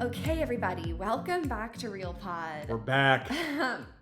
Okay, everybody, welcome back to Real Pod. We're back.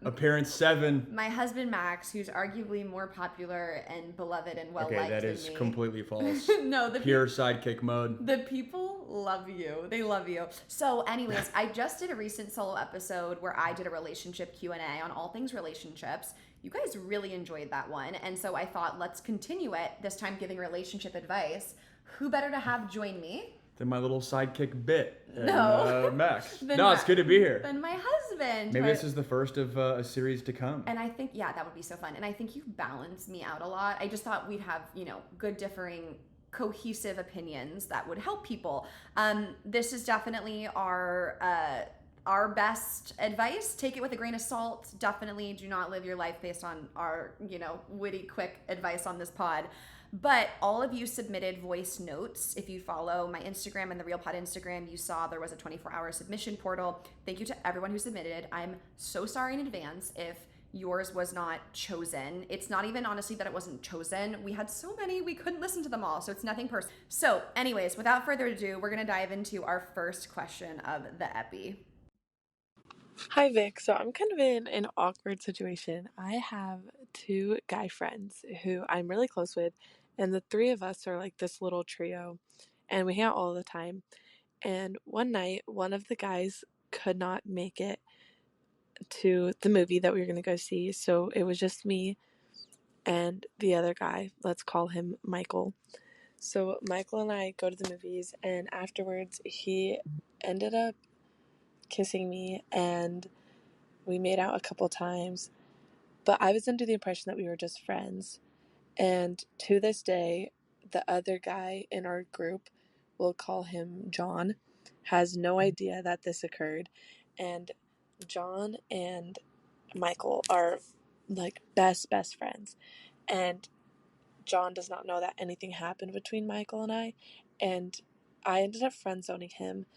Appearance 7. My husband Max, who's arguably more popular and beloved and well-liked Okay, that than is me. completely false. No, Pure sidekick mode. The people love you. They love you. So, anyways, I just did a recent solo episode where I did a relationship Q&A on all things relationships. You guys really enjoyed that one, and so I thought let's continue it. This time, giving relationship advice. Who better to have join me? Then my little sidekick bit. No. Max. Then It's good to be here. Then my husband. Maybe this is the first of a series to come. And I think, yeah, that would be so fun. And I think you balance me out a lot. I just thought we'd have, good differing cohesive opinions that would help people. This is definitely our best advice. Take it with a grain of salt. Definitely do not live your life based on our, witty, quick advice on this pod. But all of you submitted voice notes. If you follow my Instagram and the Real Pod Instagram, you saw there was a 24-hour submission portal. Thank you to everyone who submitted. I'm so sorry in advance if yours was not chosen. It's not even honestly that it wasn't chosen. We had so many, we couldn't listen to them all. So it's nothing personal. So anyways, without further ado, we're gonna dive into our first question of the epi. Hi, Vic. So I'm kind of in an awkward situation. I have two guy friends who I'm really close with, and the three of us are like this little trio, and we hang out all the time. And one night, one of the guys could not make it to the movie that we were going to go see, so it was just me and the other guy. Let's call him Michael. So Michael and I go to the movies, and afterwards he ended up kissing me, and we made out a couple times, but I was under the impression that we were just friends. And to this day, the other guy in our group, we'll call him John, has no idea that this occurred. And John and Michael are like best friends. And John does not know that anything happened between Michael and I. And I ended up friend zoning him,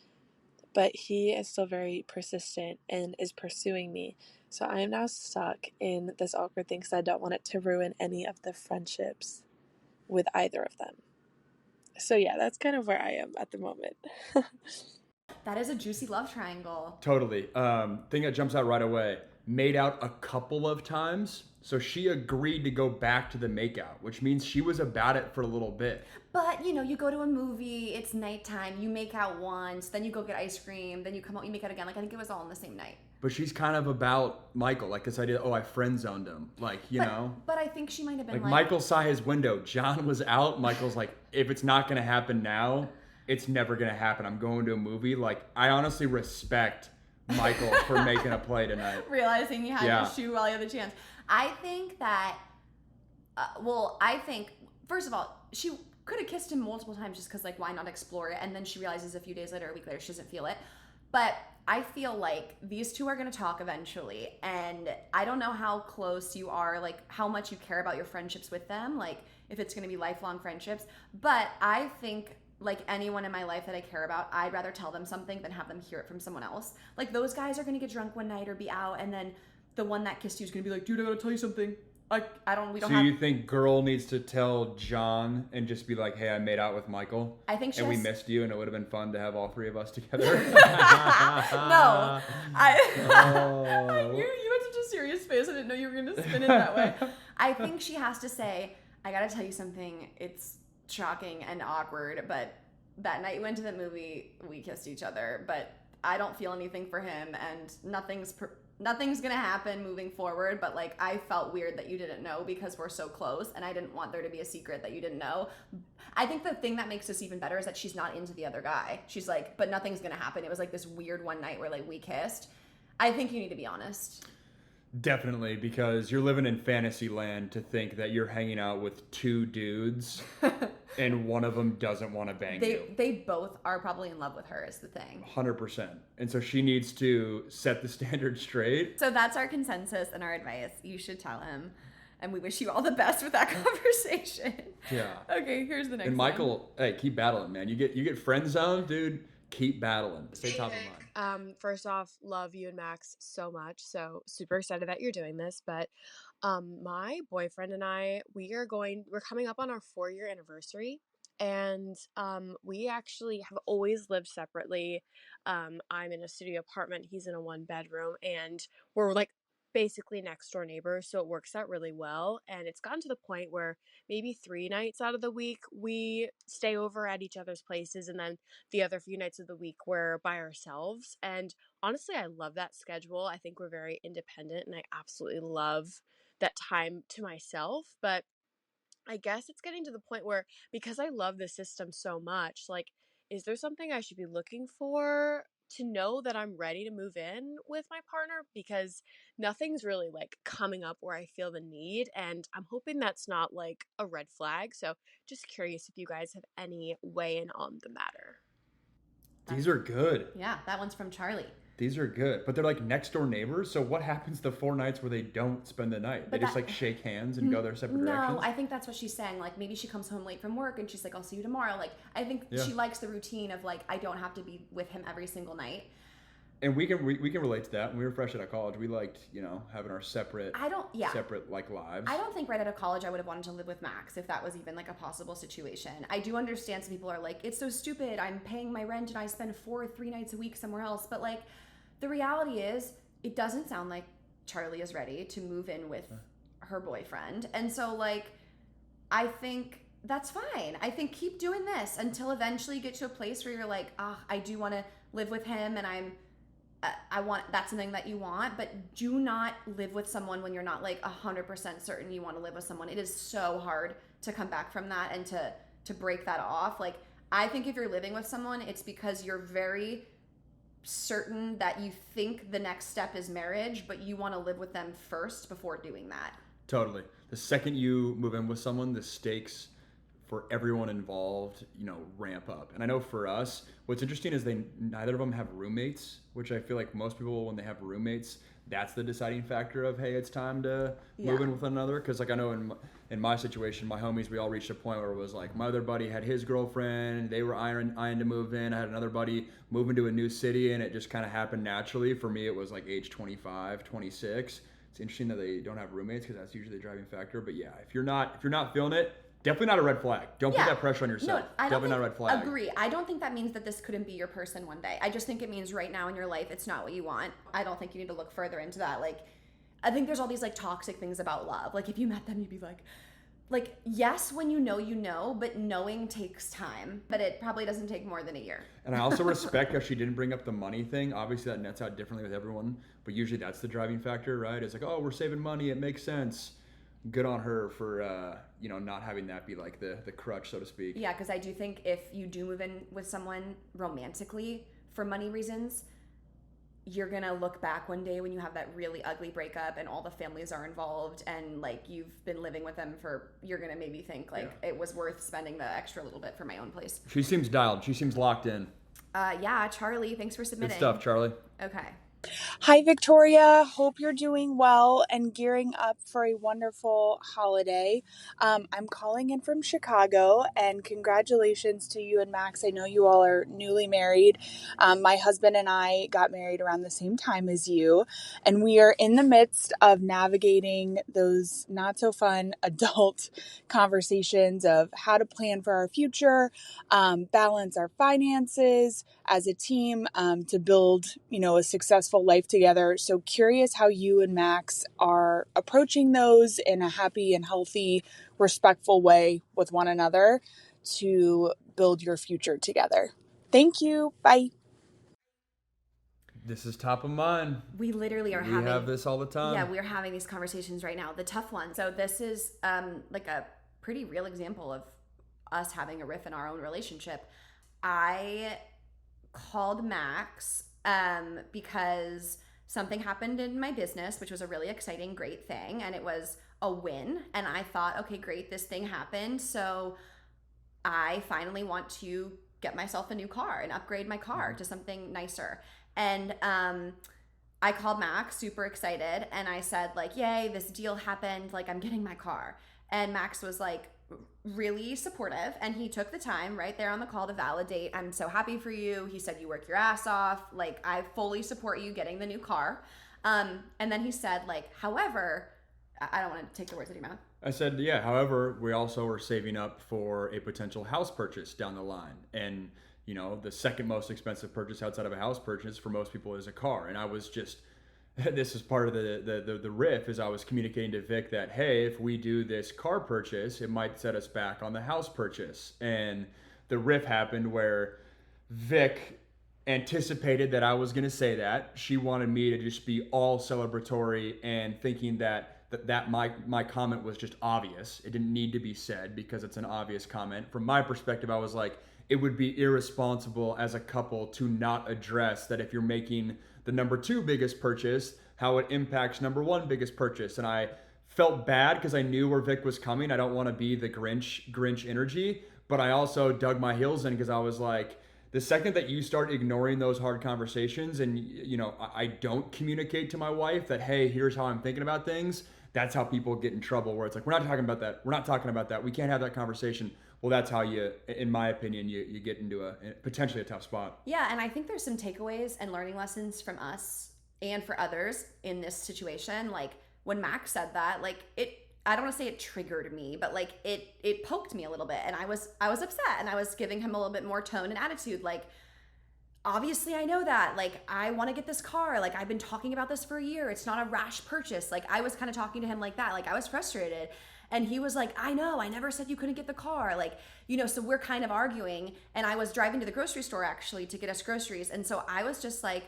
but he is still very persistent and is pursuing me. So I am now stuck in this awkward thing because I don't want it to ruin any of the friendships with either of them. So yeah, that's kind of where I am at the moment. That is a juicy love triangle. Totally. Thing that jumps out right away. Made out a couple of times. So she agreed to go back to the makeout, which means she was about it for a little bit. But, you go to a movie, it's nighttime, you make out once, then you go get ice cream, then you come out, you make out again. Like, I think it was all in the same night. But she's kind of about Michael, like this idea, I friend zoned him. Like, know? But I think she might have been like... Michael saw his window. John was out. Michael's like, if it's not going to happen now, it's never going to happen. I'm going to a movie. Like, I honestly respect Michael for making a play tonight. Realizing he had to shoot while he had the chance. I think that, first of all, she could have kissed him multiple times just because, like, why not explore it? And then she realizes a few days later, a week later, she doesn't feel it. But I feel like these two are going to talk eventually. And I don't know how close you are, like, how much you care about your friendships with them, like, if it's going to be lifelong friendships. But I think, like anyone in my life that I care about, I'd rather tell them something than have them hear it from someone else. Like, those guys are going to get drunk one night or be out, and then the one that kissed you is going to be like, dude, I got to tell you something. You think girl needs to tell John and just be like, hey, I made out with Michael? I think we missed you, and it would have been fun to have all three of us together. No. You had such a serious face. I didn't know you were going to spin it that way. I think she has to say, I got to tell you something. It's shocking and awkward, but that night we went to the movie, we kissed each other, but I don't feel anything for him, and nothing's gonna happen moving forward, but like, I felt weird that you didn't know because we're so close, and I didn't want there to be a secret that you didn't know. I think the thing that makes this even better is that she's not into the other guy. She's like, but nothing's gonna happen. It was like this weird one night where like we kissed. I think you need to be honest. Definitely, because you're living in fantasy land to think that you're hanging out with two dudes and one of them doesn't want to bang you. They both are probably in love with her is the thing. 100%. And so she needs to set the standard straight. So that's our consensus and our advice. You should tell him. And we wish you all the best with that conversation. Yeah. Okay, here's the next one. And Michael, hey, keep battling, man. You get friend zoned, dude. Keep battling. Stay top of mind. First off, love you and Max so much. So super excited that you're doing this. But my boyfriend and I, we're coming up on our 4-year anniversary. And we actually have always lived separately. I'm in a studio apartment, he's in a 1 bedroom, and we're like basically next door neighbors, so it works out really well. And it's gotten to the point where maybe 3 nights out of the week we stay over at each other's places, and then the other few nights of the week we're by ourselves. And honestly, I love that schedule. I think we're very independent, and I absolutely love that time to myself. But I guess it's getting to the point where, because I love the system so much, like, is there something I should be looking for to know that I'm ready to move in with my partner? Because nothing's really like coming up where I feel the need, and I'm hoping that's not like a red flag. So just curious if you guys have any weigh in on the matter. These are good. Yeah, that one's from Charlie. These are good, but they're like next door neighbors. So what happens the 4 nights where they don't spend the night? They But just that- like shake hands and go their separate directions. No, I think that's what she's saying. Like maybe she comes home late from work and she's like, I'll see you tomorrow. Like I think Yeah. she likes the routine of like, I don't have to be with him every single night. And we can relate to that. When we were fresh out of college, we liked, having our separate like lives. I don't think right out of college I would have wanted to live with Max if that was even like a possible situation. I do understand some people are like, it's so stupid. I'm paying my rent and I spend 3 nights a week somewhere else. But like the reality is it doesn't sound like Charlie is ready to move in with her boyfriend. And so like, I think that's fine. I think keep doing this until eventually you get to a place where you're like, I do want to live with him and I want, that's something that you want, but do not live with someone when you're not like 100% certain you want to live with someone. It is so hard to come back from that and to break that off. Like, I think if you're living with someone, it's because you're very certain that you think the next step is marriage, but you want to live with them first before doing that. Totally. The second you move in with someone, the stakes for everyone involved, ramp up. And I know for us, what's interesting is neither of them have roommates, which I feel like most people, when they have roommates, that's the deciding factor of, hey, it's time to move in with another. Because like I know in my situation, my homies, we all reached a point where it was like my other buddy had his girlfriend, they were eyeing to move in. I had another buddy move into a new city, and it just kind of happened naturally. For me, it was like age 25, 26. It's interesting that they don't have roommates because that's usually the driving factor. But yeah, if you're not feeling it, definitely not a red flag. Don't put that pressure on yourself. No, I don't definitely not a red flag. Agree. I don't think that means that this couldn't be your person one day. I just think it means right now in your life, it's not what you want. I don't think you need to look further into that. Like, I think there's all these like toxic things about love. Like, if you met them, you'd be like, yes, when you know, but knowing takes time. But it probably doesn't take more than a year. And I also respect how she didn't bring up the money thing. Obviously, that nets out differently with everyone. But usually that's the driving factor, right? It's like, oh, we're saving money. It makes sense. Good on her for not having that be like the crutch, so to speak. Yeah, because I do think if you do move in with someone romantically for money reasons, you're gonna look back one day when you have that really ugly breakup and all the families are involved and like you've been living with them you're gonna maybe think like it was worth spending the extra little bit for my own place. She seems dialed. She seems locked in. Yeah, Charlie, thanks for submitting. Good stuff, Charlie. Okay. Hi, Victoria. Hope you're doing well and gearing up for a wonderful holiday. I'm calling in from Chicago, and congratulations to you and Max. I know you all are newly married. My husband and I got married around the same time as you, and we are in the midst of navigating those not so fun adult conversations of how to plan for our future, balance our finances as a team, to build, a successful life together. So curious how you and Max are approaching those in a happy and healthy, respectful way with one another to build your future together. Thank you. Bye. This is top of mind. We literally are we having... have this all the time. Yeah, we're having these conversations right now. The tough one. So this is like a pretty real example of us having a riff in our own relationship. I called Max because something happened in my business, which was a really exciting, great thing. And it was a win. And I thought, okay, great, this thing happened. So I finally want to get myself a new car and upgrade my car to something nicer. And I called Max, super excited. And I said like, yay, this deal happened. Like, I'm getting my car. And Max was like, really supportive, and he took the time right there on the call to validate, I'm so happy for you. He said, you work your ass off. Like, I fully support you getting the new car. And then he said like, however, I don't want to take the words out of your mouth. I said, yeah, however, we also are saving up for a potential house purchase down the line. And, the second most expensive purchase outside of a house purchase for most people is a car. And I was just, this is part of the riff, is I was communicating to Vic that, hey, if we do this car purchase, it might set us back on the house purchase. And the riff happened where Vic anticipated that I was going to say that. She wanted me to just be all celebratory and thinking that my comment was just obvious. It didn't need to be said because it's an obvious comment. From my perspective, I was like, it would be irresponsible as a couple to not address that if you're making the number 2 biggest purchase, how it impacts number 1 biggest purchase. And I felt bad because I knew where Vic was coming. I don't want to be the Grinch energy, but I also dug my heels in because I was like, the second that you start ignoring those hard conversations and, I don't communicate to my wife that, hey, here's how I'm thinking about things, that's how people get in trouble, where it's like, we're not talking about that. We're not talking about that. We can't have that conversation. Well, that's how you, in my opinion, you get into potentially a tough spot. Yeah, and I think there's some takeaways and learning lessons from us and for others in this situation. Like when Max said that, I don't want to say it triggered me, but it poked me a little bit, and I was upset, and I was giving him a little bit more tone and attitude. Like, obviously I know that, I want to get this car. I've been talking about this for a year. It's not a rash purchase. I was kind of talking to him like that. I was frustrated. And he was like, I know, I never said you couldn't get the car. So we're kind of arguing. And I was driving to the grocery store actually to get us groceries. And so I was just like,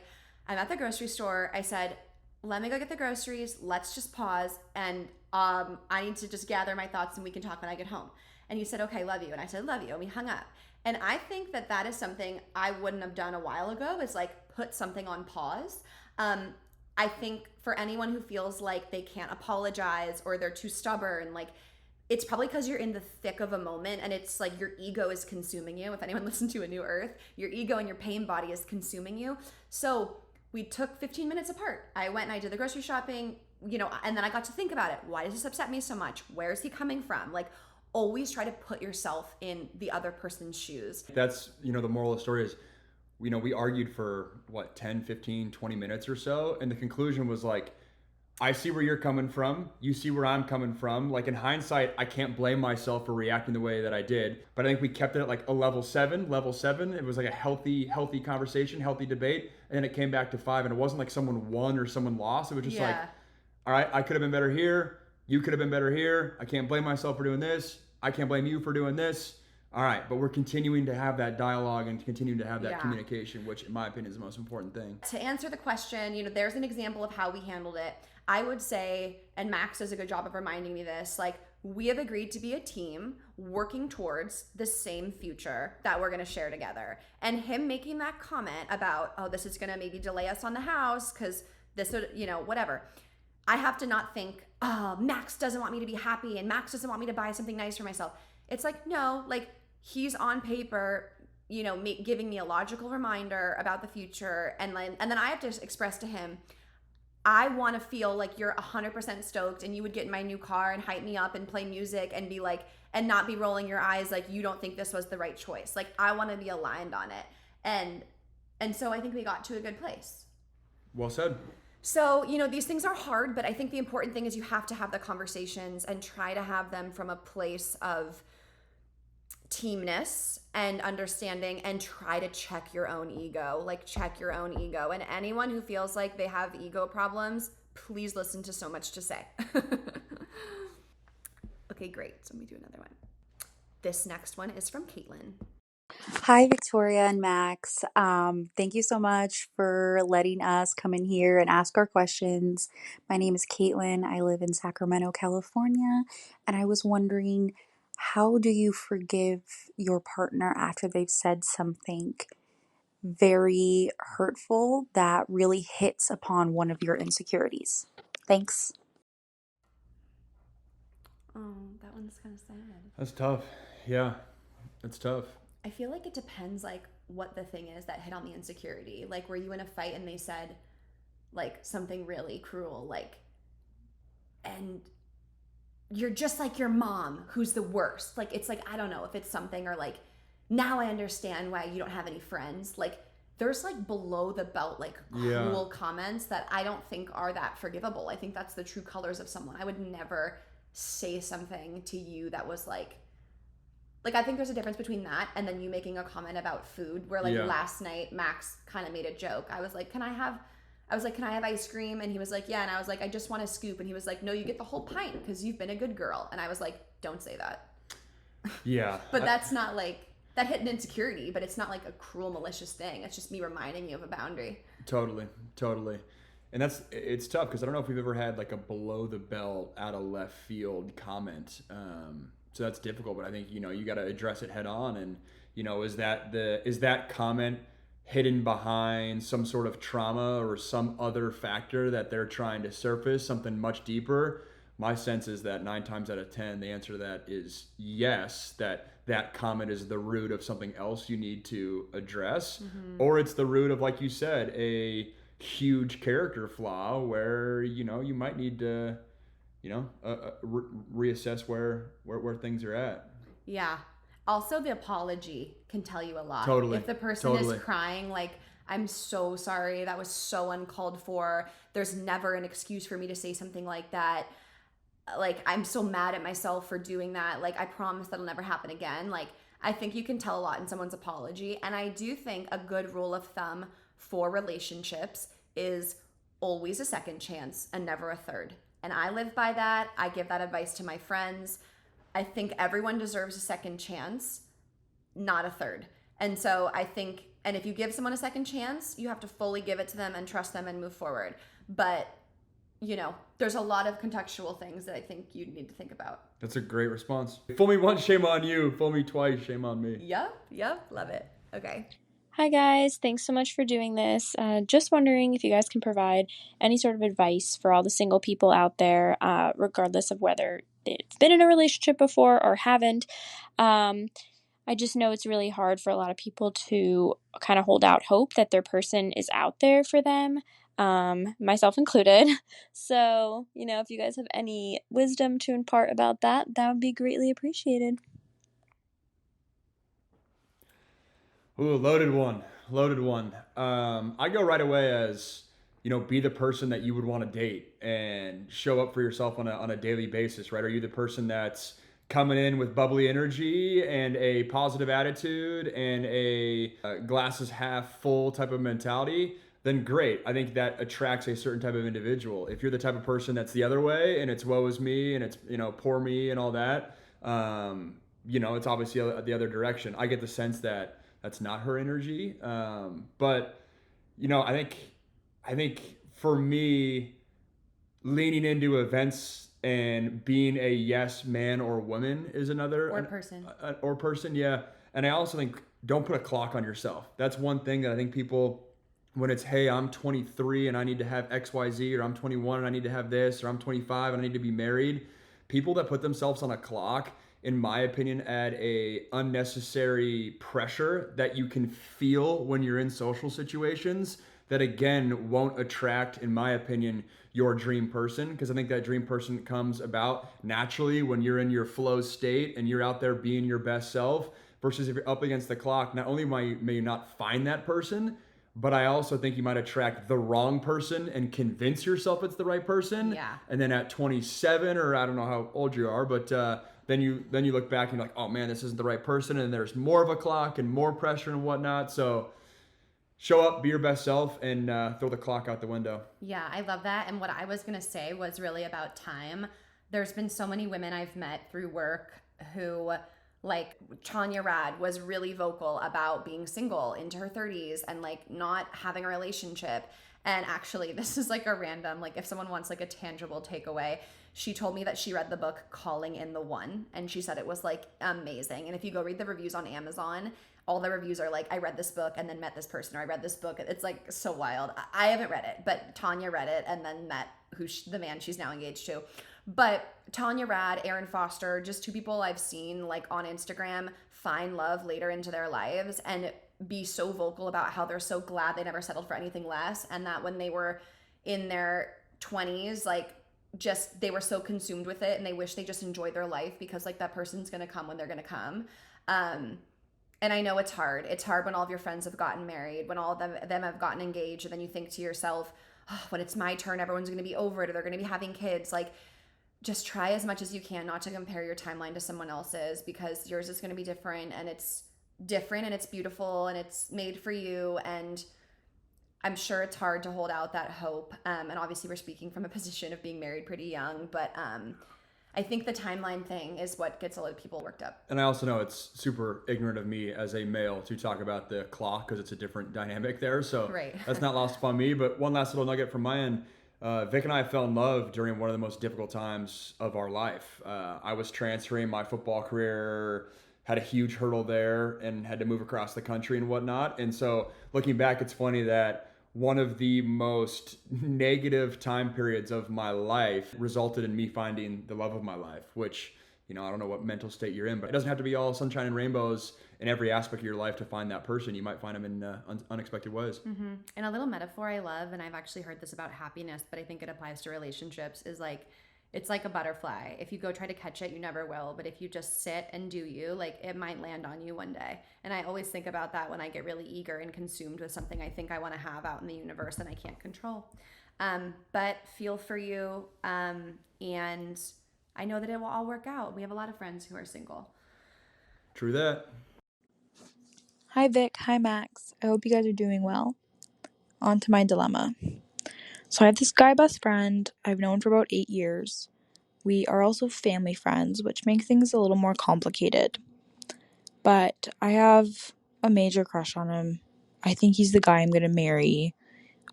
I'm at the grocery store. I said, let me go get the groceries. Let's just pause. And I need to just gather my thoughts and we can talk when I get home. And he said, okay, love you. And I said, love you. And we hung up. And I think that is something I wouldn't have done a while ago, is put something on pause. I think for anyone who feels like they can't apologize or they're too stubborn, it's probably because you're in the thick of a moment and it's your ego is consuming you. If anyone listened to A New Earth, your ego and your pain body is consuming you. So we took 15 minutes apart. I went and I did the grocery shopping, and then I got to think about it. Why does this upset me so much? Where is he coming from? Always try to put yourself in the other person's shoes. That's, the moral of the story is, we argued for 10, 15, 20 minutes or so. And the conclusion was I see where you're coming from. You see where I'm coming from. In hindsight, I can't blame myself for reacting the way that I did. But I think we kept it at a level 7. It was a healthy conversation, healthy debate. And then it came back to 5. And it wasn't someone won or someone lost. It was just all right, I could have been better here. You could have been better here. I can't blame myself for doing this. I can't blame you for doing this. All right, but we're continuing to have that dialogue and continuing to have that communication, which in my opinion is the most important thing. To answer the question, there's an example of how we handled it. I would say, and Max does a good job of reminding me this, we have agreed to be a team working towards the same future that we're going to share together. And him making that comment about, oh, this is going to maybe delay us on the house because this would, whatever. I have to not think, oh, Max doesn't want me to be happy and Max doesn't want me to buy something nice for myself. It's no, he's on paper, giving me a logical reminder about the future. And then I have to express to him, I want to feel like you're 100% stoked and you would get in my new car and hype me up and play music and be and not be rolling your eyes you don't think this was the right choice. I want to be aligned on it. And so I think we got to a good place. Well said. So, these things are hard, but I think the important thing is you have to have the conversations and try to have them from a place of teamness and understanding, and try to check your own ego. Check your own ego. And anyone who feels like they have ego problems, please listen to So Much to Say. Okay, great. So let me do another one. This next one is from Caitlin. Hi, Victoria and Max. Thank you so much for letting us come in here and ask our questions. My name is Caitlin. I live in Sacramento, California, and I was wondering, how do you forgive your partner after they've said something very hurtful that really hits upon one of your insecurities? Thanks. Oh, that one's kind of sad. That's tough. Yeah, it's tough. I feel like it depends what the thing is that hit on the insecurity. Were you in a fight and they said something really cruel, and you're just like your mom, who's the worst. It's I don't know if it's something, or now I understand why you don't have any friends. There's below the belt, cruel comments that I don't think are that forgivable. I think that's the true colors of someone. I would never say something to you that was like I think there's a difference between that and then you making a comment about food where like last night Max kind of made a joke. I was like, can I have ice cream? And he was like, yeah. And I was like, I just want a scoop. And he was like, no, you get the whole pint because you've been a good girl. And I was like, don't say that. Yeah. But that's not like, that hit an insecurity, but it's not like a cruel, malicious thing. It's just me reminding you of a boundary. Totally. And it's tough because I don't know if we've ever had like a below the belt, out of left field comment. So that's difficult, but I think, you got to address it head on. And, is that comment hidden behind some sort of trauma or some other factor that they're trying to surface, something much deeper? My sense is that 9 times out of 10, the answer to that is yes, that comment is the root of something else you need to address, or it's the root of, like you said, a huge character flaw where, you might need to, reassess where things are at. Yeah. Also, the apology can tell you a lot. Totally. If the person is crying, like, I'm so sorry, that was so uncalled for. There's never an excuse for me to say something like that. Like, I'm so mad at myself for doing that. Like, I promise that'll never happen again. Like, I think you can tell a lot in someone's apology. And I do think a good rule of thumb for relationships is always a second chance and never a third. And I live by that. I give that advice to my friends. I think everyone deserves a second chance, not a third. And so I think, and if you give someone a second chance, you have to fully give it to them and trust them and move forward. But, there's a lot of contextual things that I think you need to think about. That's a great response. Fool me once, shame on you. Fool me twice, shame on me. Yep. Love it. Okay. Hi guys, thanks so much for doing this. Just wondering if you guys can provide any sort of advice for all the single people out there, regardless of whether they've been in a relationship before or haven't. I just know it's really hard for a lot of people to kind of hold out hope that their person is out there for them, myself included. So, if you guys have any wisdom to impart about that would be greatly appreciated. Ooh, loaded one. I go right away as, be the person that you would want to date and show up for yourself on a daily basis, right? Are you the person that's coming in with bubbly energy and a positive attitude and a glass is half full type of mentality? Then great. I think that attracts a certain type of individual. If you're the type of person that's the other way and it's woe is me and it's, poor me and all that, it's obviously the other direction. I get the sense that that's not her energy. But, I think for me, leaning into events and being a yes man or woman is another. Or person, yeah. And I also think don't put a clock on yourself. That's one thing that I think people, when it's, hey, I'm 23 and I need to have X, Y, Z, or I'm 21 and I need to have this, or I'm 25 and I need to be married. People that put themselves on a clock, in my opinion, add a unnecessary pressure that you can feel when you're in social situations that, again, won't attract, in my opinion, your dream person. Because I think that dream person comes about naturally when you're in your flow state and you're out there being your best self, versus if you're up against the clock, not only may you not find that person, but I also think you might attract the wrong person and convince yourself it's the right person. Yeah. And then at 27, or I don't know how old you are, but then you look back and you're like, oh man, this isn't the right person. And there's more of a clock and more pressure and whatnot. So show up, be your best self, and throw the clock out the window. Yeah, I love that. And what I was going to say was really about time. There's been so many women I've met through work who, like Tanya Rad, was really vocal about being single into her 30s and like not having a relationship. And actually, this is like a random, like if someone wants like a tangible takeaway, she told me that she read the book Calling in the One, and she said it was like amazing. And if you go read the reviews on Amazon, all the reviews are like, I read this book and then met this person, or I read this book. It's like so wild. I haven't read it, but Tanya read it and then met the man she's now engaged to. But Tanya Rad, Aaron Foster, just two people I've seen like on Instagram find love later into their lives and be so vocal about how they're so glad they never settled for anything less, and that when they were in their 20s, like just they were so consumed with it and they wish they just enjoyed their life because like that person's gonna come when they're gonna come. And I know it's hard. It's hard when all of your friends have gotten married, when all of them have gotten engaged, and then you think to yourself, oh, when it's my turn, everyone's gonna be over it, or they're gonna be having kids. Like, just try as much as you can not to compare your timeline to someone else's, because yours is going to be different, and it's beautiful, and it's made for you. And I'm sure it's hard to hold out that hope. And obviously, we're speaking from a position of being married pretty young, but I think the timeline thing is what gets a lot of people worked up. And I also know it's super ignorant of me as a male to talk about the clock because it's a different dynamic there. So Right. That's not lost upon me. But one last little nugget from my end. Vic and I fell in love during one of the most difficult times of our life. I was transferring my football career, had a huge hurdle there, and had to move across the country and whatnot. And so looking back, it's funny that one of the most negative time periods of my life resulted in me finding the love of my life, which, I don't know what mental state you're in, but it doesn't have to be all sunshine and rainbows in every aspect of your life to find that person. You might find them in unexpected ways. Mm-hmm. And a little metaphor I love, and I've actually heard this about happiness, but I think it applies to relationships, is like, it's like a butterfly. If you go try to catch it, you never will. But if you just sit and do you, like, it might land on you one day. And I always think about that when I get really eager and consumed with something I think I want to have out in the universe and I can't control. But feel for you. And I know that it will all work out. We have a lot of friends who are single. True that. Hi Vic, hi Max. I hope you guys are doing well. On to my dilemma. So I have this guy best friend I've known for about 8 years. We are also family friends, which makes things a little more complicated. But I have a major crush on him. I think he's the guy I'm gonna marry.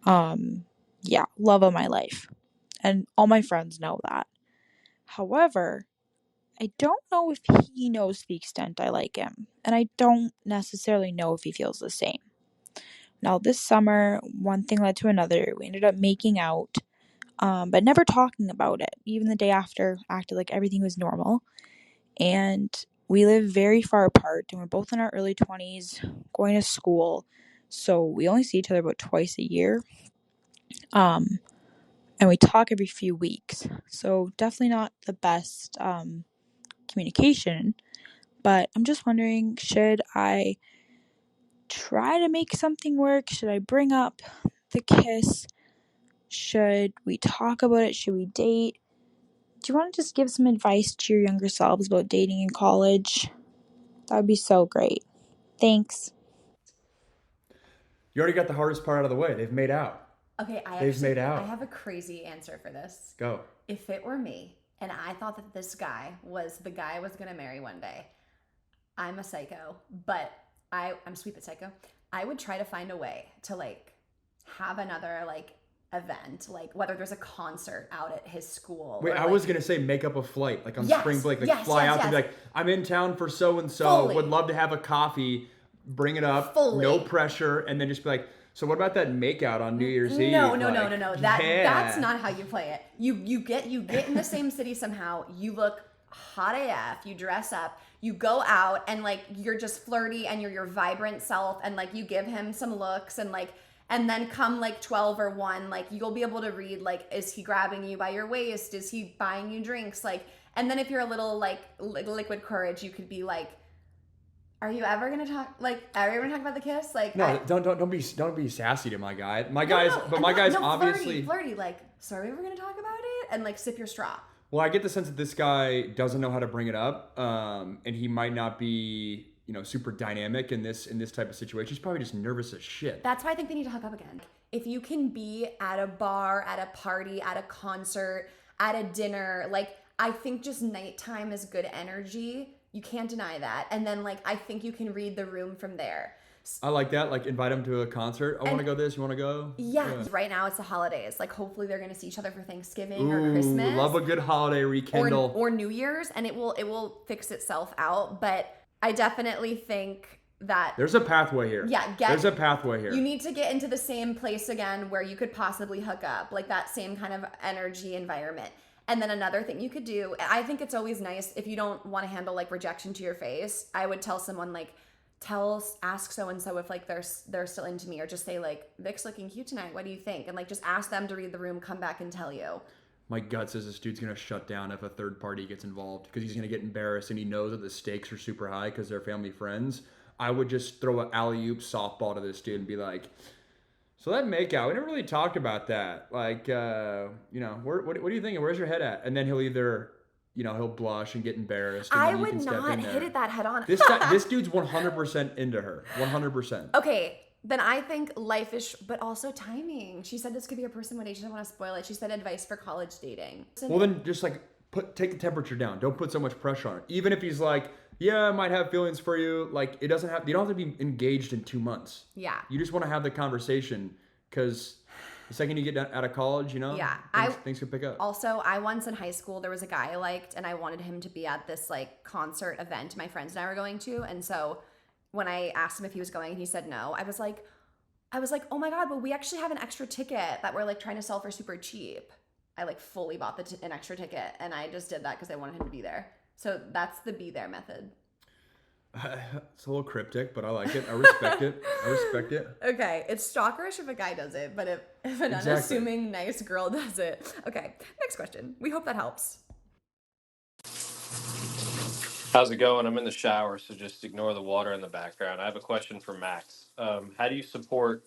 Yeah, love of my life. And all my friends know that. However, I don't know if he knows the extent I like him, and I don't necessarily know if he feels the same. Now, this summer, one thing led to another. We ended up making out, but never talking about it. Even the day after, acted like everything was normal. And we live very far apart, and we're both in our early 20s, going to school. So we only see each other about twice a year. And we talk every few weeks. So definitely not the best communication. But I'm just wondering, should I try to make something work? Should I bring up the kiss? Should we talk about it? Should we date? Do you want to just give some advice to your younger selves about dating in college? That would be so great. Thanks. You already got the hardest part out of the way. They've made out. Okay, They've made out. I have a crazy answer for this. Go. If it were me and I thought that this guy was the guy I was going to marry one day, I'm a psycho, but I'm sweet but psycho. I would try to find a way to like have another like event, like whether there's a concert out at his school. Wait, I was gonna say make up a flight, like on spring break, like fly out and be like, I'm in town for so and so, would love to have a coffee, bring it up, no pressure, and then just be like, so what about that makeout on New Year's Eve? No. That's not how you play it. You get in the same city somehow. You look hot AF. You dress up. You go out and like you're just flirty and you're your vibrant self and like you give him some looks and like. And then come like 12 or 1, like you'll be able to read, like, is he grabbing you by your waist? Is he buying you drinks? Like, and then if you're a little like liquid courage, you could be like, are you ever gonna talk? Like, are you ever gonna talk about the kiss? Like, no, don't be sassy to my guy. My guy's obviously flirty. Like, so are we ever gonna talk about it? And like, sip your straw. Well, I get the sense that this guy doesn't know how to bring it up, and he might not be, super dynamic in this type of situation. He's probably just nervous as shit. That's why I think they need to hook up again. If you can be at a bar, at a party, at a concert, at a dinner, like I think just nighttime is good energy. You can't deny that. And then like I think you can read the room from there. I like that. Like invite him to a concert. I want to go this. You want to go? Yeah. Right now it's the holidays. Like hopefully they're gonna see each other for Thanksgiving or Christmas. Love a good holiday rekindle. Or New Year's, and it will fix itself out. But I definitely think that there's a pathway here. Yeah, there's a pathway here. You need to get into the same place again where you could possibly hook up, like that same kind of energy environment. And then another thing you could do, I think it's always nice if you don't want to handle like rejection to your face. I would tell someone like, ask so and so if like they're still into me, or just say like, Vic's looking cute tonight. What do you think? And like just ask them to read the room, come back and tell you. My gut says this dude's gonna shut down if a third party gets involved because he's gonna get embarrassed and he knows that the stakes are super high because they're family friends. I would just throw an alley-oop softball to this dude and be like, So that makeout, we never really talked about that. Like, what are you thinking? Where's your head at? And then he'll either, he'll blush and get embarrassed, and I then you would can step not in hit there. it that head on. This dude's 100% into her, 100%. Okay, then I think life is, but also timing. She said this could be a person one day. She doesn't want to spoil it. She said advice for college dating. Well, then just like take the temperature down. Don't put so much pressure on it. Even if he's like, yeah, I might have feelings for you. Like you don't have to be engaged in 2 months. Yeah. You just want to have the conversation because the second you get out of college, Yeah, things could pick up. Also, I once in high school, there was a guy I liked and I wanted him to be at this like concert event my friends and I were going to. And so when I asked him if he was going and he said no, I was like, oh my God, but we actually have an extra ticket that we're like trying to sell for super cheap. I like fully bought an extra ticket and I just did that because I wanted him to be there. So that's the be there method. It's a little cryptic, but I like it. I respect it. Okay, it's stalkerish if a guy does it, but if an unassuming nice girl does it. Okay, next question. We hope that helps. How's it going? I'm in the shower, so just ignore the water in the background. I have a question for Max. How do you support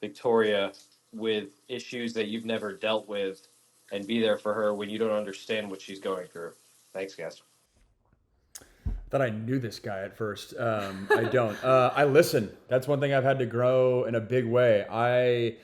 Victoria with issues that you've never dealt with and be there for her when you don't understand what she's going through? Thanks, guys. Thought I knew this guy at first. I don't. I listen. That's one thing I've had to grow in a big way.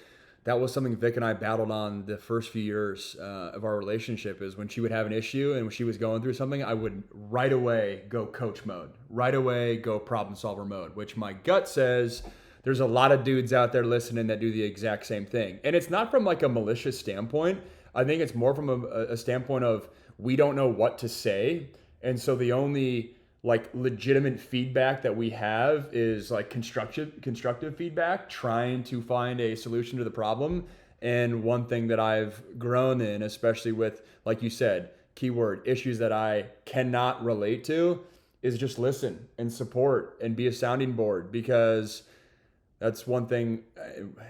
That was something Vic and I battled on the first few years of our relationship, is when she would have an issue and when she was going through something, I would right away go coach mode, right away go problem solver mode, which my gut says there's a lot of dudes out there listening that do the exact same thing. And it's not from like a malicious standpoint. I think it's more from a standpoint of we don't know what to say. And so the only like legitimate feedback that we have is like constructive feedback, trying to find a solution to the problem. And one thing that I've grown in, especially with, like you said, keyword issues that I cannot relate to, is just listen and support and be a sounding board, because that's one thing.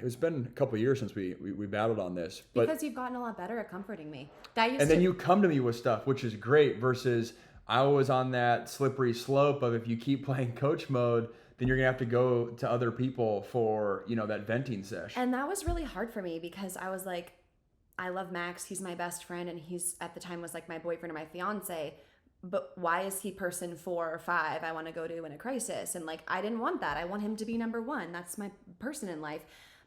It's been a couple of years since we battled on this, but because you've gotten a lot better at comforting me. Then you come to me with stuff, which is great, versus I was on that slippery slope of if you keep playing coach mode, then you're gonna have to go to other people for, that venting session. And that was really hard for me because I was like, I love Max. He's my best friend. And he's at the time was like my boyfriend or my fiance. But why is he person 4 or 5 I want to go to in a crisis? And like, I didn't want that. I want him to be number 1. That's my person in life.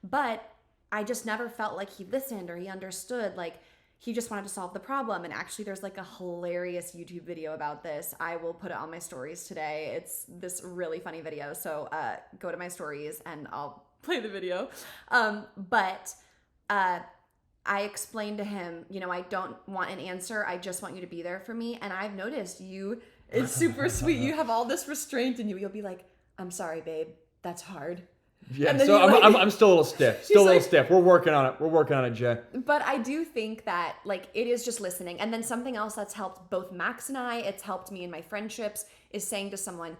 But I just never felt like he listened or he understood. Like, he just wanted to solve the problem. And actually, there's like a hilarious YouTube video about this. I will put it on my stories today. It's this really funny video. So go to my stories and I'll play the video. But I explained to him, I don't want an answer. I just want you to be there for me. And I've noticed it's super sweet. You have all this restraint in you. You'll be like, I'm sorry, babe. That's hard. Yeah, so I'm still a little stiff. Stiff. We're working on it, Jay. But I do think that like it is just listening. And then something else that's helped both Max and I, it's helped me in my friendships, is saying to someone,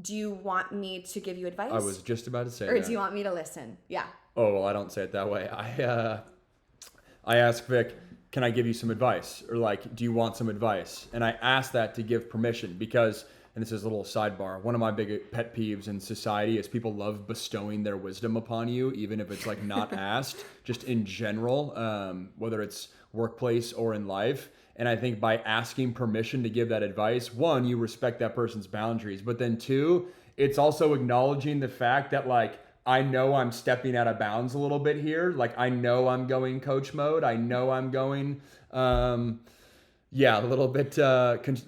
do you want me to give you advice? I was just about to say that. Or do you want me to listen? Yeah. Oh, well, I don't say it that way. I ask Vic, can I give you some advice? Or like, do you want some advice? And I ask that to give permission because, and this is a little sidebar, one of my big pet peeves in society is people love bestowing their wisdom upon you, even if it's like not asked, just in general, whether it's workplace or in life. And I think by asking permission to give that advice, 1, you respect that person's boundaries, but then 2, it's also acknowledging the fact that like, I know I'm stepping out of bounds a little bit here. Like I know I'm going coach mode. I know I'm going, a little bit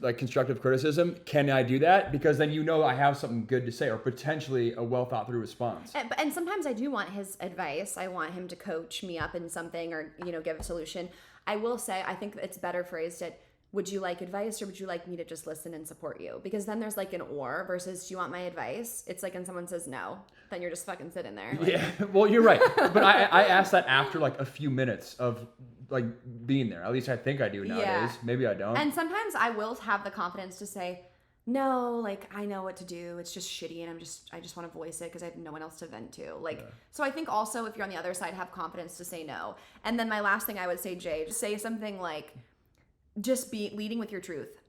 like constructive criticism. Can I do that? Because then I have something good to say, or potentially a well thought through response. And sometimes I do want his advice. I want him to coach me up in something or give a solution. I will say I think it's better phrased at, would you like advice or would you like me to just listen and support you? Because then there's like an or versus, do you want my advice? It's like when someone says no, then you're just fucking sitting there. Like, yeah, well, you're right. But I asked that after like a few minutes of like being there. At least I think I do nowadays. Yeah. Maybe I don't. And sometimes I will have the confidence to say, no, like I know what to do. It's just shitty and I just want to voice it because I have no one else to vent to. So I think also if you're on the other side, have confidence to say no. And then my last thing I would say, Jay, just say something like, just be leading with your truth.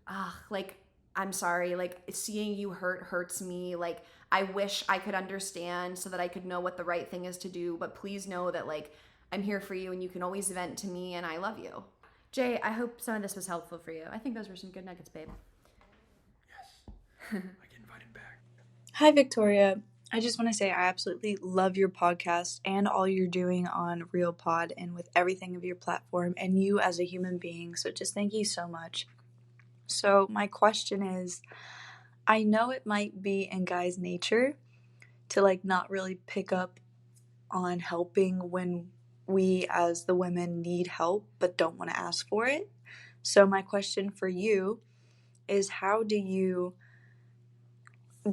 I'm sorry, like seeing you hurts me. Like I wish I could understand so that I could know what the right thing is to do, but please know that like I'm here for you and you can always vent to me and I love you. Jay, I hope some of this was helpful for you. I think those were some good nuggets, babe. Yes. I get invited back. Hi, Victoria. I just want to say I absolutely love your podcast and all you're doing on Real Pod and with everything of your platform and you as a human being. So just thank you so much. So my question is, I know it might be in guys' nature to like not really pick up on helping when we as the women need help but don't want to ask for it. So my question for you is, how do you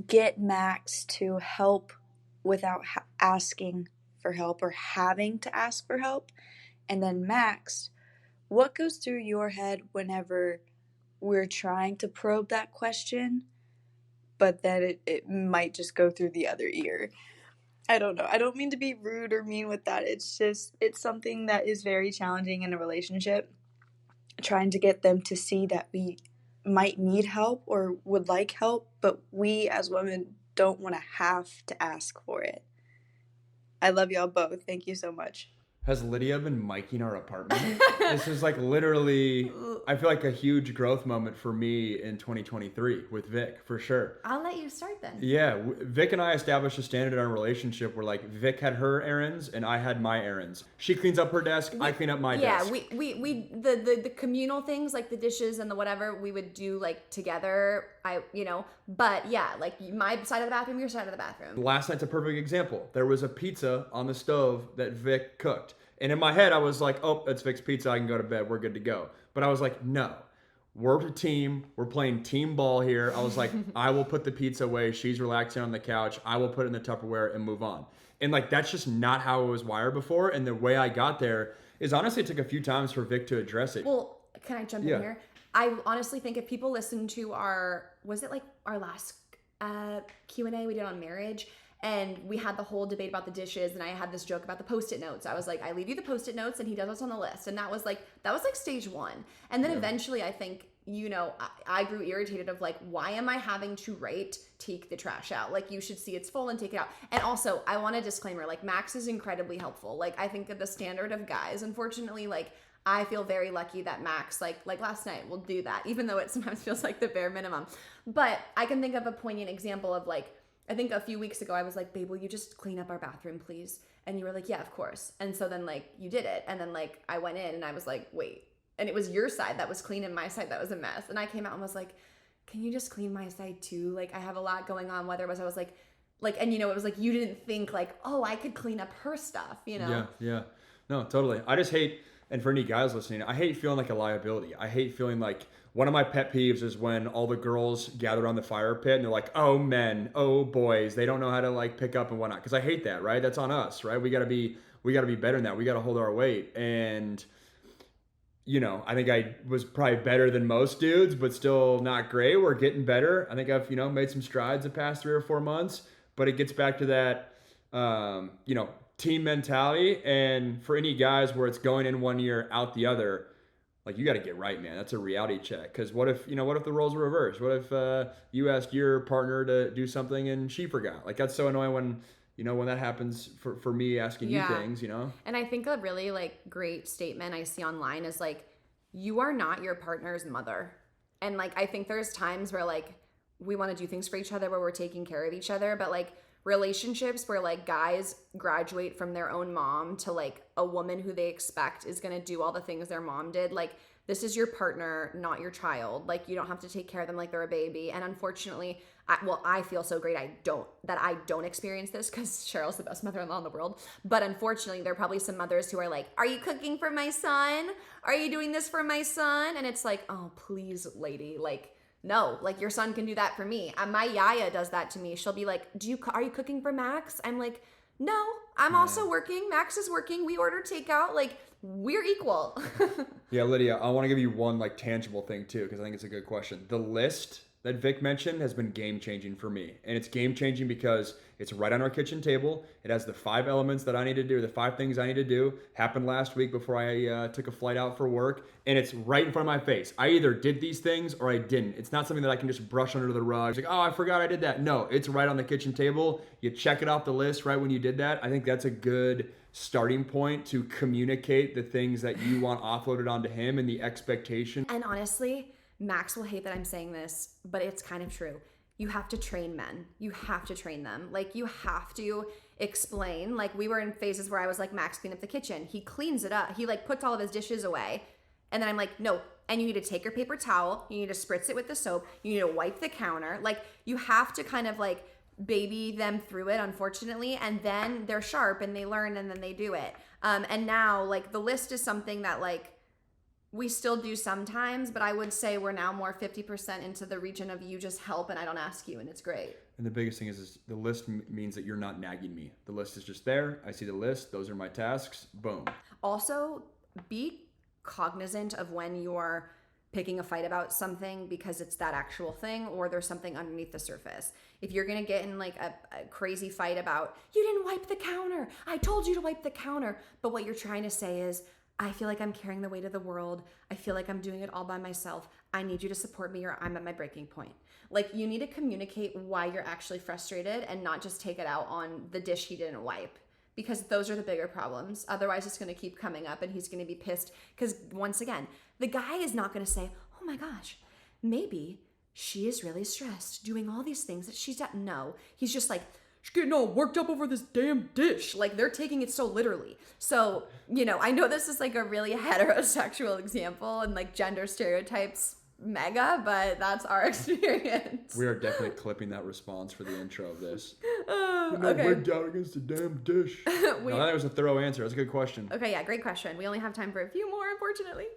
get Max to help without asking for help or having to ask for help? And then Max, what goes through your head whenever we're trying to probe that question, but then it might just go through the other ear? I don't know. I don't mean to be rude or mean with that. It's just, it's something that is very challenging in a relationship, trying to get them to see that we might need help or would like help, but we as women don't want to have to ask for it. I love y'all both. Thank you so much. Has Lydia been miking our apartment? This is like literally, I feel like a huge growth moment for me in 2023 with Vic, for sure. I'll let you start then. Yeah, Vic and I established a standard in our relationship where like Vic had her errands and I had my errands. She cleans up her desk, I clean up my desk. Yeah, we the communal things like the dishes and the whatever we would do like together. But yeah, like my side of the bathroom, your side of the bathroom. Last night's a perfect example. There was a pizza on the stove that Vic cooked. And in my head, I was like, oh, that's Vic's pizza. I can go to bed. We're good to go. But I was like, no, we're a team. We're playing team ball here. I was like, I will put the pizza away. She's relaxing on the couch. I will put it in the Tupperware and move on. And like, that's just not how it was wired before. And the way I got there is honestly, it took a few times for Vic to address it. Well, can I jump in here? I honestly think if people listen to our last Q&A we did on marriage, and we had the whole debate about the dishes, and I had this joke about the Post-it notes. I was like, I leave you the Post-it notes and he does what's on the list. And that was like stage one. And then eventually I think, I grew irritated of like, why am I having to write, take the trash out? Like, you should see it's full and take it out. And also, I want a disclaimer, like Max is incredibly helpful. Like, I think that the standard of guys, unfortunately, like I feel very lucky that Max, like last night, will do that, even though it sometimes feels like the bare minimum. But I can think of a poignant example of like, I think a few weeks ago, I was like, babe, will you just clean up our bathroom, please? And you were like, yeah, of course. And so then like you did it. And then like I went in and I was like, wait. And it was your side that was clean and my side that was a mess. And I came out and was like, can you just clean my side too? Like I have a lot going on, whether it was, I was like, and it was like, you didn't think like, oh, I could clean up her stuff, Yeah. No, totally. I just hate, and for any guys listening, I hate feeling like a liability. I hate feeling like, one of my pet peeves is when all the girls gather around the fire pit and they're like, oh men, oh boys, they don't know how to like pick up and whatnot. Cause I hate that, right? That's on us, right? We gotta be better than that. We gotta hold our weight. And I think I was probably better than most dudes, but still not great. We're getting better. I think I've, made some strides the past 3 or 4 months, but it gets back to that, team mentality. And for any guys where it's going in one ear, out the other, like you got to get right, man. That's a reality check. Because what if the roles were reversed? What if you asked your partner to do something and she forgot? Like that's so annoying when that happens for me asking you things, And I think a really like great statement I see online is like, you are not your partner's mother. And like, I think there's times where like we want to do things for each other where we're taking care of each other, but like relationships where like guys graduate from their own mom to like a woman who they expect is going to do all the things their mom did. Like this is your partner, not your child. Like you don't have to take care of them like they're a baby. And unfortunately, I feel so great I don't experience this because Cheryl's the best mother-in-law in the world. But unfortunately, there are probably some mothers who are like, are you cooking for my son? Are you doing this for my son? And it's like, oh, please, lady, like, no, like your son can do that for me. My yaya does that to me. She'll be like, are you cooking for Max? I'm like, no, I'm also working. Max is working. We order takeout. Like we're equal. Yeah, Lydia, I want to give you one like tangible thing too, because I think it's a good question. The list that Vic mentioned has been game changing for me. And it's game changing because it's right on our kitchen table. It has the 5 elements that I need to do, the 5 things I need to do. Happened last week before I took a flight out for work. And it's right in front of my face. I either did these things or I didn't. It's not something that I can just brush under the rug. It's like, oh, I forgot I did that. No, it's right on the kitchen table. You check it off the list right when you did that. I think that's a good starting point to communicate the things that you want offloaded onto him and the expectation. And honestly, Max will hate that I'm saying this, but it's kind of true. You have to train men. You have to train them. Like, you have to explain. Like, we were in phases where I was like, Max, clean up the kitchen. He cleans it up. He like puts all of his dishes away. And then I'm like, no. And you need to take your paper towel. You need to spritz it with the soap. You need to wipe the counter. Like, you have to kind of like baby them through it, unfortunately. And then they're sharp and they learn and then they do it. And now like the list is something that like, we still do sometimes, but I would say we're now more 50% into the region of you just help and I don't ask you, and it's great. And the biggest thing is the list means that you're not nagging me. The list is just there. I see the list. Those are my tasks. Boom. Also, be cognizant of when you're picking a fight about something because it's that actual thing or there's something underneath the surface. If you're going to get in like a crazy fight about, you didn't wipe the counter, I told you to wipe the counter, but what you're trying to say is, I feel like I'm carrying the weight of the world. I feel like I'm doing it all by myself. I need you to support me or I'm at my breaking point. Like, you need to communicate why you're actually frustrated and not just take it out on the dish he didn't wipe, because those are the bigger problems. Otherwise, it's going to keep coming up and he's going to be pissed because, once again, the guy is not going to say, oh my gosh, maybe she is really stressed doing all these things that she's done. No, he's just like, she's getting all worked up over this damn dish. Like, they're taking it so literally. So, you know, I know this is like a really heterosexual example and like gender stereotypes mega, but that's our experience. We are definitely clipping that response for the intro of this. Okay. We're down against the damn dish. No, that was a thorough answer. That's a good question. Okay, yeah, great question. We only have time for a few more, unfortunately.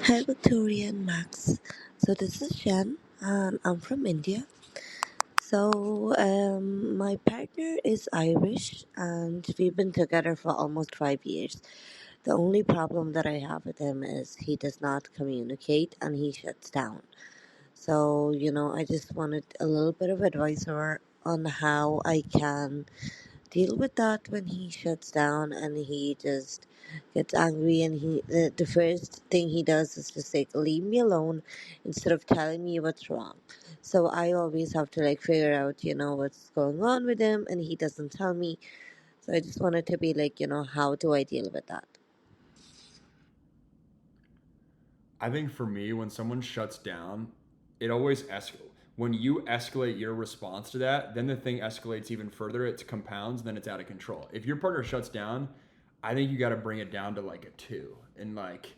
Hi, Victoria and Max. So this is Jen, and I'm from India. So my partner is Irish, and we've been together for almost 5 years. The only problem that I have with him is he does not communicate and he shuts down. So, I just wanted a little bit of advice on how I can deal with that when he shuts down and he just gets angry, and the first thing he does is just like leave me alone instead of telling me what's wrong. So I always have to like figure out what's going on with him, and he doesn't tell me. So I just wanted to be like, how do I deal with that? I think for me, when someone shuts down, it always escalates. When you escalate your response to that, then the thing escalates even further. It compounds, then it's out of control. If your partner shuts down, I think you got to bring it down to like a 2 and like,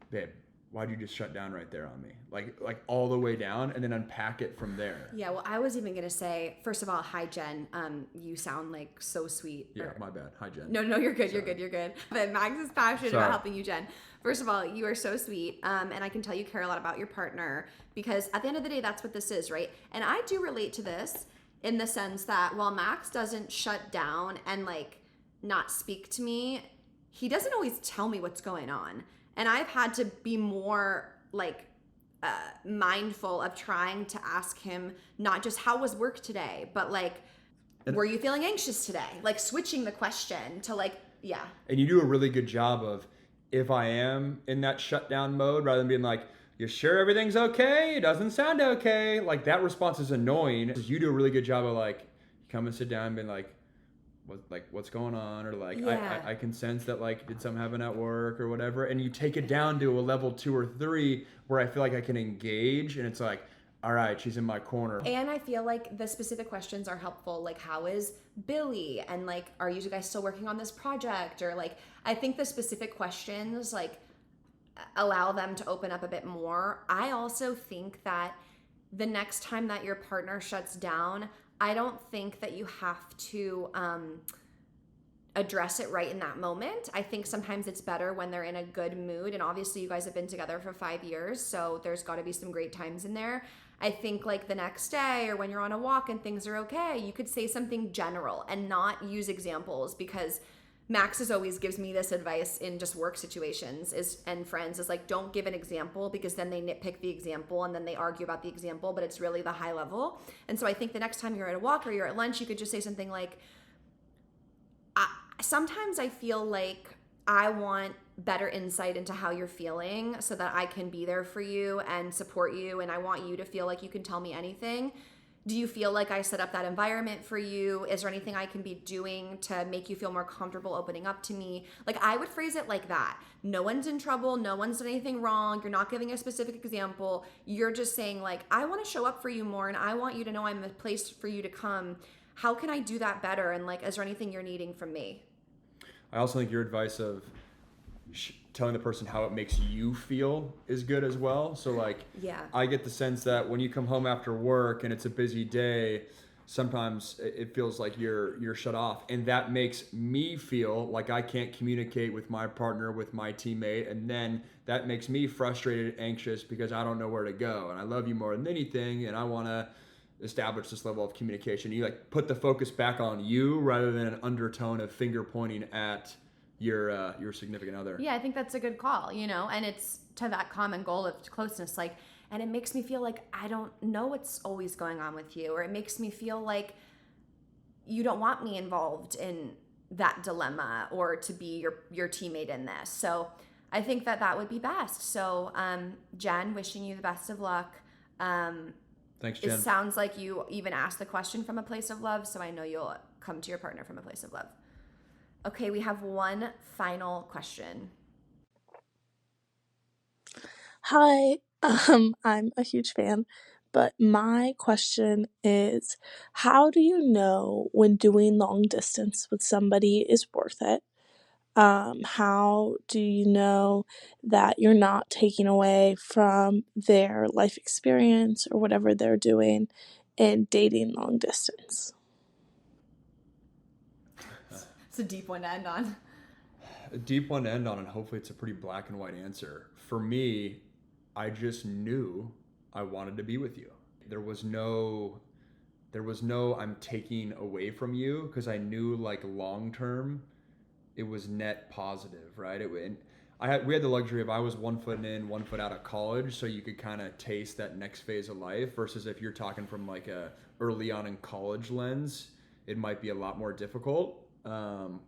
babe, why'd you just shut down right there on me? Like all the way down, and then unpack it from there. Yeah, well, I was even gonna say, first of all, hi Jen. You sound like so sweet. Yeah, my bad. Hi Jen. No, you're good. Sorry. You're good. But Max is passionate Sorry. about helping you, Jen. First of all, you are so sweet, and I can tell you care a lot about your partner, because at the end of the day, that's what this is, right? And I do relate to this in the sense that while Max doesn't shut down and like not speak to me, he doesn't always tell me what's going on. And I've had to be more like mindful of trying to ask him not just how was work today, but like, were you feeling anxious today? Like switching the question to like, yeah. And you do a really good job of, if I am in that shutdown mode, rather than being like, you sure everything's okay? It doesn't sound okay. Like, that response is annoying. You do a really good job of like, you come and sit down and being like, what's going on? Or like, yeah. I can sense that like, did something happen at work or whatever? And you take it down to a level 2 or 3 where I feel like I can engage, and it's like, all right, she's in my corner. And I feel like the specific questions are helpful. Like, how is Billy? And like, are you guys still working on this project? Or like, I think the specific questions like allow them to open up a bit more. I also think that the next time that your partner shuts down, I don't think that you have to address it right in that moment. I think sometimes it's better when they're in a good mood. And obviously you guys have been together for 5 years, so there's got to be some great times in there. I think like the next day or when you're on a walk and things are okay, you could say something general and not use examples, because Max is always gives me this advice in just work situations and friends is like, don't give an example because then they nitpick the example and then they argue about the example, but it's really the high level. And so I think the next time you're at a walk or you're at lunch, you could just say something like, sometimes I feel like I want better insight into how you're feeling so that I can be there for you and support you. And I want you to feel like you can tell me anything. Do you feel like I set up that environment for you? Is there anything I can be doing to make you feel more comfortable opening up to me? Like, I would phrase it like that. No one's in trouble. No one's done anything wrong. You're not giving a specific example. You're just saying, like, I want to show up for you more and I want you to know I'm a place for you to come. How can I do that better? And, like, is there anything you're needing from me? I also think your advice of telling the person how it makes you feel is good as well. So like, yeah, I get the sense that when you come home after work and it's a busy day, sometimes it feels like you're shut off, and that makes me feel like I can't communicate with my partner, with my teammate, and then that makes me frustrated, anxious because I don't know where to go. And I love you more than anything, and I want to establish this level of communication. You like put the focus back on you rather than an undertone of finger pointing at your significant other. Yeah, I think that's a good call, and it's to that common goal of closeness, like, and it makes me feel like I don't know what's always going on with you, or it makes me feel like you don't want me involved in that dilemma or to be your teammate in this. So I think that would be best. So Jen, wishing you the best of luck. Thanks, Jen. It sounds like you even asked the question from a place of love, so I know you'll come to your partner from a place of love. Okay, we have one final question. Hi, I'm a huge fan, but my question is, how do you know when doing long distance with somebody is worth it? How do you know that you're not taking away from their life experience or whatever they're doing in dating long distance? It's a deep one to end on. A deep one to end on, and hopefully it's a pretty black and white answer. For me, I just knew I wanted to be with you. There was no I'm taking away from you, because I knew like long term it was net positive, right? We had the luxury of, I was 1 foot in, 1 foot out of college, so you could kind of taste that next phase of life, versus if you're talking from like a early on in college lens, it might be a lot more difficult.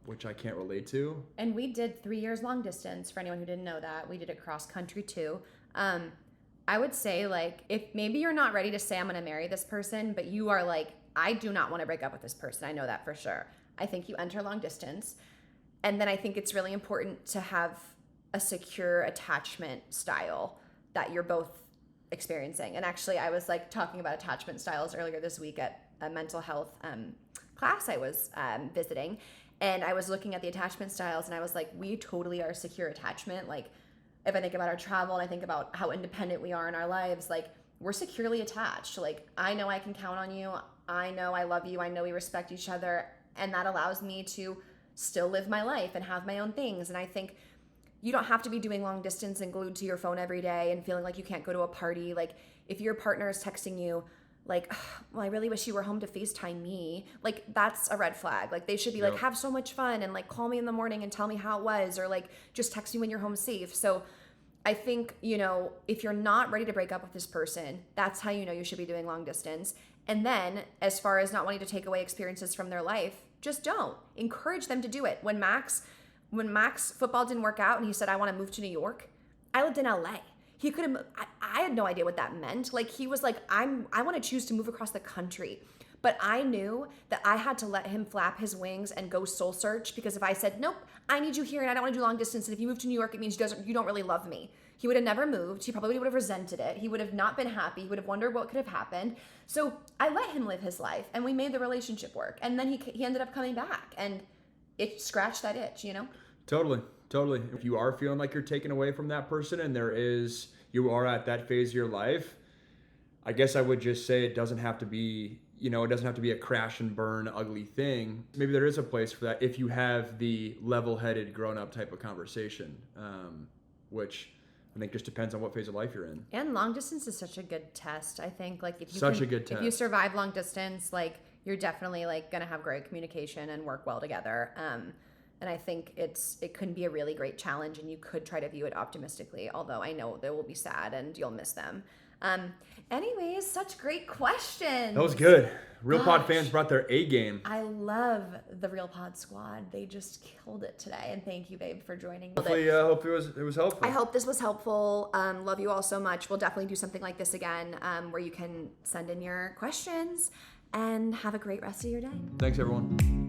Which I can't relate to. And we did 3 years long distance. For anyone who didn't know that, we did it cross country too. I would say, like, if maybe you're not ready to say I'm going to marry this person, but you are like, I do not want to break up with this person. I know that for sure. I think you enter long distance. And then I think it's really important to have a secure attachment style that you're both experiencing. And actually, I was like talking about attachment styles earlier this week at a mental health class I was visiting, and I was looking at the attachment styles, and I was like, we totally are secure attachment. Like, if I think about our travel and I think about how independent we are in our lives, like, we're securely attached. Like, I know I can count on you. I know I love you. I know we respect each other, and that allows me to still live my life and have my own things. And I think you don't have to be doing long distance and glued to your phone every day and feeling like you can't go to a party. Like, if your partner is texting you like, well, I really wish you were home to FaceTime me, like, that's a red flag. Like, they should be like, have so much fun and like call me in the morning and tell me how it was, or like just text me when you're home safe. So I think, if you're not ready to break up with this person, that's how you know you should be doing long distance. And then, as far as not wanting to take away experiences from their life, just don't encourage them to do it. When Max football didn't work out and he said, I want to move to New York, I lived in LA. He could have, I had no idea what that meant. Like, he was like, I want to choose to move across the country. But I knew that I had to let him flap his wings and go soul search, because if I said, nope, I need you here and I don't want to do long distance, and if you move to New York, it means you don't really love me, he would have never moved. He probably would have resented it. He would have not been happy. He would have wondered what could have happened. So I let him live his life, and we made the relationship work. And then he ended up coming back, and it scratched that itch, Totally. If you are feeling like you're taken away from that person, and you are at that phase of your life, I guess I would just say it doesn't have to be, it doesn't have to be a crash and burn ugly thing. Maybe there is a place for that if you have the level-headed, grown-up type of conversation, which I think just depends on what phase of life you're in. And long distance is such a good test. I think, like, if you survive long distance, like, you're definitely like gonna have great communication and work well together. And I think it can be a really great challenge, and you could try to view it optimistically, although I know they will be sad and you'll miss them. Anyways, such great questions. That was good. Real Pod Gosh. fans brought their A game. I love the Real Pod squad. They just killed it today. And thank you, babe, for joining. Hopefully, hope it was helpful. I hope this was helpful. Love you all so much. We'll definitely do something like this again, where you can send in your questions, and have a great rest of your day. Thanks, everyone.